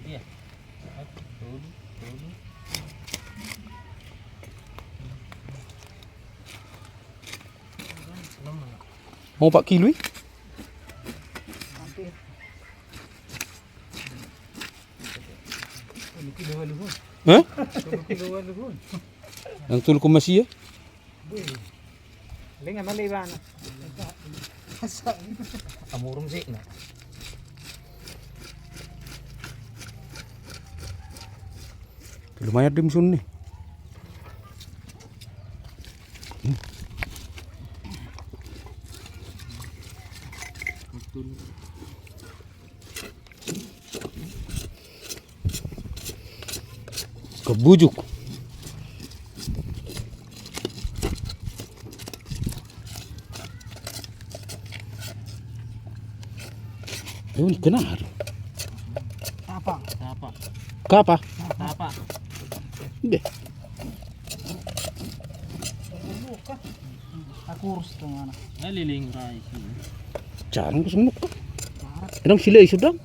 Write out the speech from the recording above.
Iya. Tulo. Mau 4 kilo eh? Hah? Ang tulo ko masih ya? Linga maliban. Amurong sih na. Lumayan din sun nih. Kebujuk. Ayun, kenar. Tapa. Kapa? Tapa. Hindi. Aku urus tuh mana. Naliling rai. Jarang ko sumuk ka. Anong sila isudang?